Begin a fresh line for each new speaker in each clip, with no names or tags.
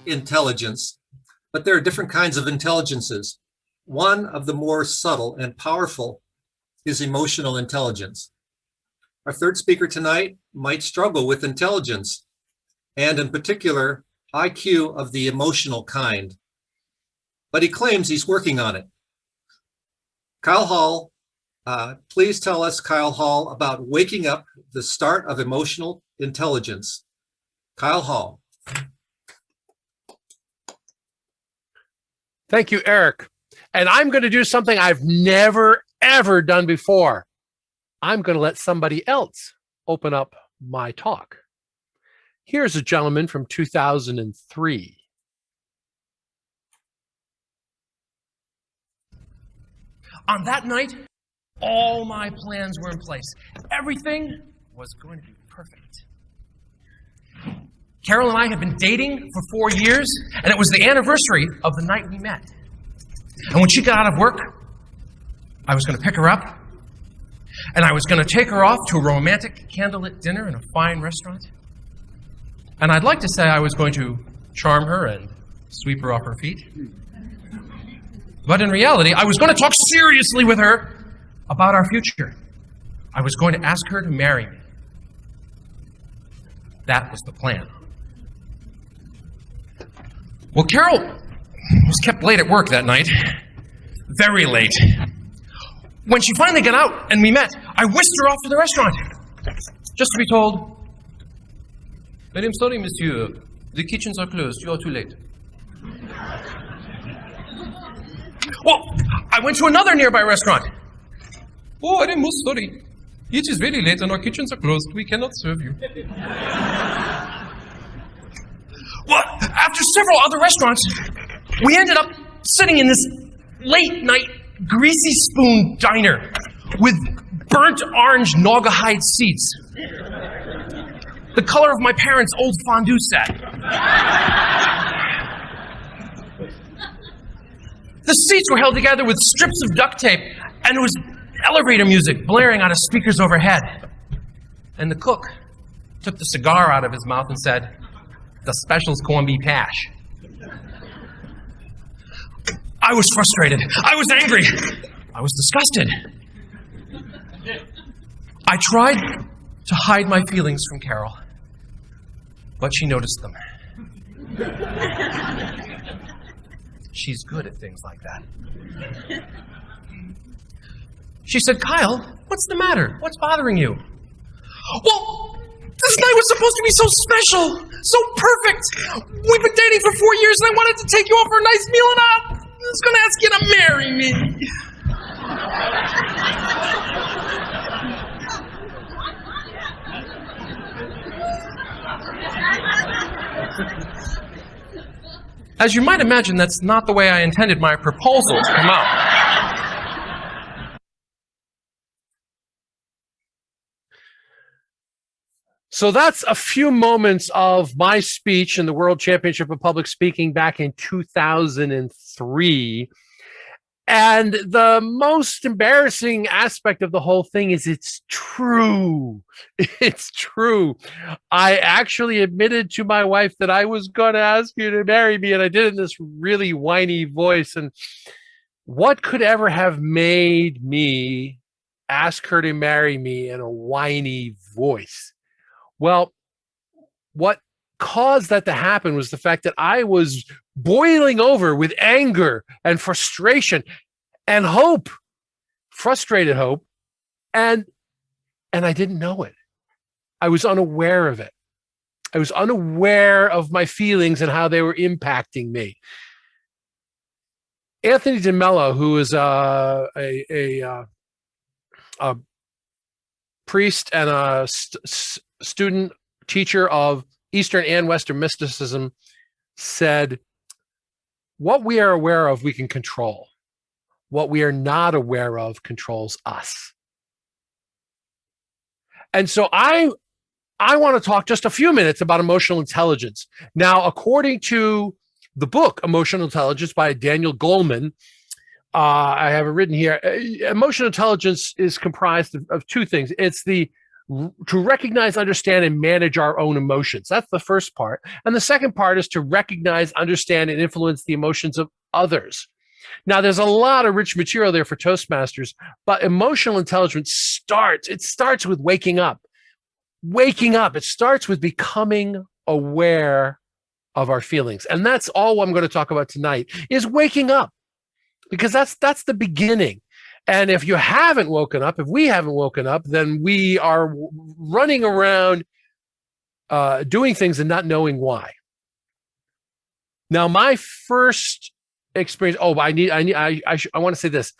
intelligence, but there are different kinds of intelligences. One of the more subtle and powerful is emotional intelligence. Our third speaker tonight might struggle with intelligence, and in particular, IQ of the emotional kind, but he claims he's working on it. Kyle Hall, please tell us, Kyle Hall, about waking up the start of emotional intelligence. Kyle Hall.
Thank you, Eric. And I'm going to do something I've never, ever done before. I'm going to let somebody else open up my talk. Here's a gentleman from 2003.
On that night, all my plans were in place. Everything was going to be perfect. Carol and I had been dating for 4 years, and it was the anniversary of the night we met. And when she got out of work, I was going to pick her up, and I was going to take her off to a romantic candlelit dinner in a fine restaurant. And I'd like to say I was going to charm her and sweep her off her feet. But in reality, I was going to talk seriously with her about our future. I was going to ask her to marry me. That was the plan. Well, Carol was kept late at work that night. Very late. When she finally got out and we met, I whisked her off to the restaurant. Just to be told, "I'm sorry, monsieur. The kitchens are closed. You are too late." Well, I went to another nearby restaurant. "Oh, I am most sorry. It is very late and our kitchens are closed. We cannot serve you." Well, after several other restaurants, we ended up sitting in this late-night greasy spoon diner with burnt orange Naugahyde seats, the color of my parents' old fondue set. The seats were held together with strips of duct tape, and there was elevator music blaring out of speakers overhead. And the cook took the cigar out of his mouth and said, "The special's corned beef hash." I was frustrated. I was angry. I was disgusted. I tried to hide my feelings from Carol, but she noticed them. She's good at things like that. She said, "Kyle, what's the matter? What's bothering you?" "Well, this night was supposed to be so special, so perfect. We've been dating for 4 years and I wanted to take you out for a nice meal and I was going to ask you to marry me." As you might imagine, that's not the way I intended my proposal to come out.
So that's a few moments of my speech in the World Championship of Public Speaking back in 2003. And the most embarrassing aspect of the whole thing is it's true. It's true. I actually admitted to my wife that I was going to ask you to marry me, and I did it in this really whiny voice. And what could ever have made me ask her to marry me in a whiny voice? Well, what caused that to happen was the fact that I was boiling over with anger and frustration and hope, frustrated hope, and I didn't know it. I was unaware of it. I was unaware of my feelings and how they were impacting me. Anthony DeMello, who is a priest and a student teacher of Eastern and Western mysticism, said, "What we are aware of, we can control. What we are not aware of controls us." And so I want to talk just a few minutes about emotional intelligence. Now, according to the book Emotional Intelligence by Daniel Goleman, I have it written here. Emotional intelligence is comprised of two things. It's the to recognize, understand, and manage our own emotions. That's the first part. And the second part is to recognize, understand, and influence the emotions of others. Now, there's a lot of rich material there for Toastmasters, but emotional intelligence starts with waking up. Waking up. It starts with becoming aware of our feelings. And that's all I'm going to talk about tonight is waking up, because that's the beginning. And if you haven't woken up, if we haven't woken up, then we are running around doing things and not knowing why. Now, my first experience. Oh, I want to say this.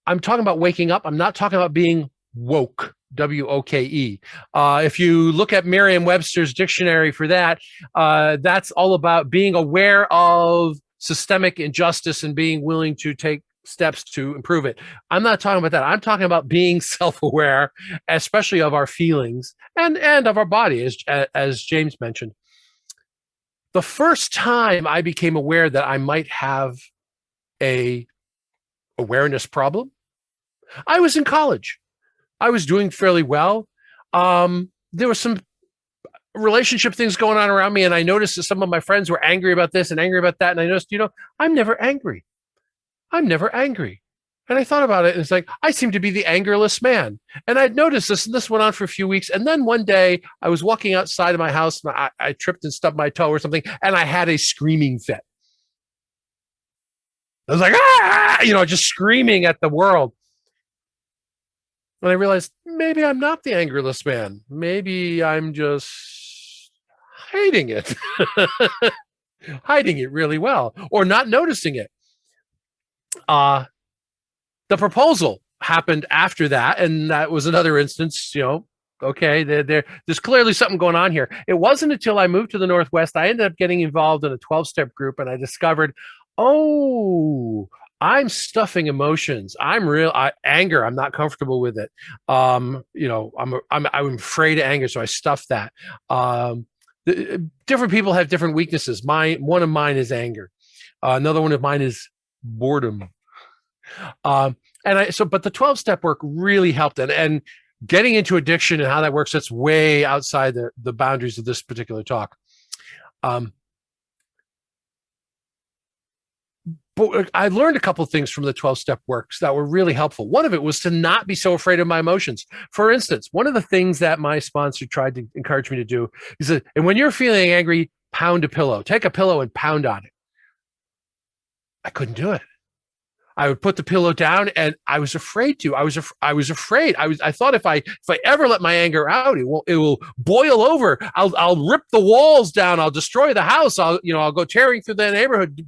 I'm talking about waking up. I'm not talking about being woke. W-O-K-E. If you look at Merriam-Webster's dictionary for that, that's all about being aware of systemic injustice and being willing to take steps to improve it. I'm not talking about that. I'm talking about being self-aware, especially of our feelings and of our body, as James mentioned. The first time I became aware that I might have a awareness problem, I was in college. I was doing fairly well. There were some relationship things going on around me, and I noticed that some of my friends were angry about this and angry about that. And I noticed, I'm never angry. I'm never angry. And I thought about it, and it's like, I seem to be the angerless man. And I'd noticed this, and this went on for a few weeks. And then one day I was walking outside of my house, and I tripped and stubbed my toe or something, and I had a screaming fit. I was like, just screaming at the world. And I realized maybe I'm not the angerless man. Maybe I'm just hiding it, hiding it really well, or not noticing it. The proposal happened after that, and that was another instance. Okay, there's clearly something going on here. It wasn't until I moved to the Northwest I ended up getting involved in a 12-step group, and I discovered, I'm stuffing emotions. Anger. I'm not comfortable with it. I'm afraid of anger, so I stuff that. Different people have different weaknesses. One of mine is anger. Another one of mine is boredom. But the 12-step work really helped, and getting into addiction and how that works, that's way outside the boundaries of this particular talk. But I learned a couple of things from the 12-step works that were really helpful. One of it was to not be so afraid of my emotions. For instance, one of the things that my sponsor tried to encourage me to do is that, and when you're feeling angry, pound a pillow. Take a pillow and pound on it. I couldn't do it. I would put the pillow down, and I was afraid to. I was afraid. I thought if I ever let my anger out, it will boil over. I'll rip the walls down. I'll destroy the house. I'll go tearing through the neighborhood,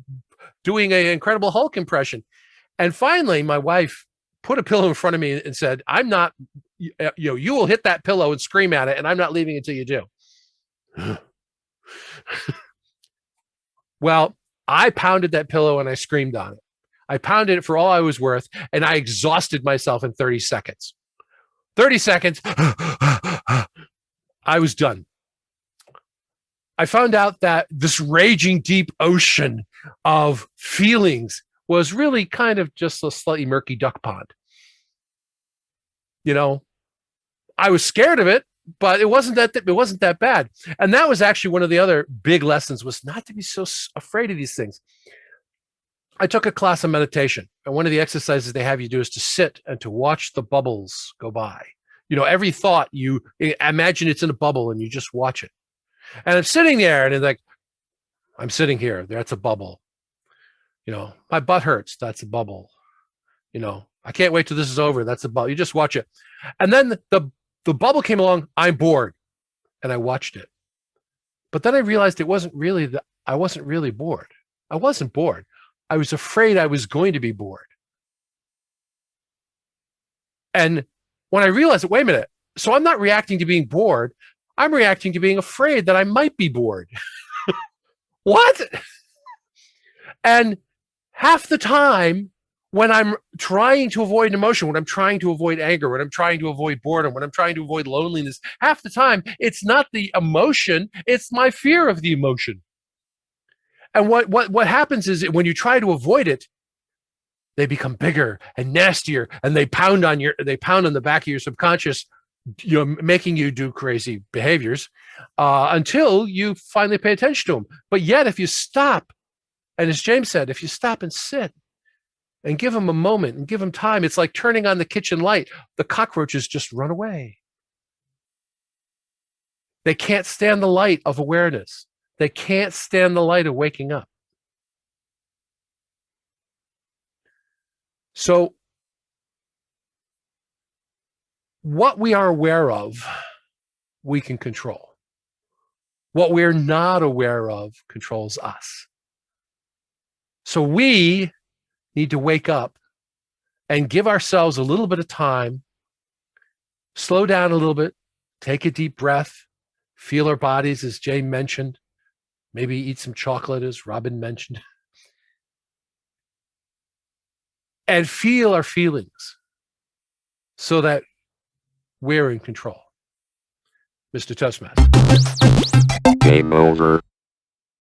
doing an Incredible Hulk impression. And finally, my wife put a pillow in front of me and said, I'm not, you will hit that pillow and scream at it, and I'm not leaving until you do. Well, I pounded that pillow and I screamed on it. I pounded it for all I was worth, and I exhausted myself in 30 seconds. 30 seconds, I was done. I found out that this raging deep ocean of feelings was really kind of just a slightly murky duck pond. I was scared of it, but it wasn't that bad. And that was actually one of the other big lessons, was not to be so afraid of these things. I took a class of meditation, and one of the exercises they have you do is to sit and to watch the bubbles go by. Every thought, you imagine it's in a bubble and you just watch it. And I'm sitting there, and it's like, I'm sitting here. That's a bubble. My butt hurts. That's a bubble. I can't wait till this is over. That's a bubble. You just watch it. And then the bubble came along. I'm bored. And I watched it. But then I realized I wasn't really bored. I wasn't bored. I was afraid I was going to be bored. And when I realized, wait a minute, so I'm not reacting to being bored. I'm reacting to being afraid that I might be bored. What? And half the time, when I'm trying to avoid emotion, when I'm trying to avoid anger, when I'm trying to avoid boredom, when I'm trying to avoid loneliness, half the time, it's not the emotion, it's my fear of the emotion. And what happens is, when you try to avoid it, they become bigger and nastier, and they pound on the back of your subconscious making you do crazy behaviors until you finally pay attention to them. But yet, if you stop, and as James said, if you stop and sit and give them a moment and give them time, it's like turning on the kitchen light. The cockroaches just run away. They can't stand the light of awareness. They can't stand the light of waking up. So, what we are aware of, we can control. What we're not aware of controls us. So we need to wake up and give ourselves a little bit of time, slow down a little bit, take a deep breath, feel our bodies, as Jay mentioned, maybe eat some chocolate, as Robin mentioned, and feel our feelings so that we're in control. Mr. Toastmaster.
Game over.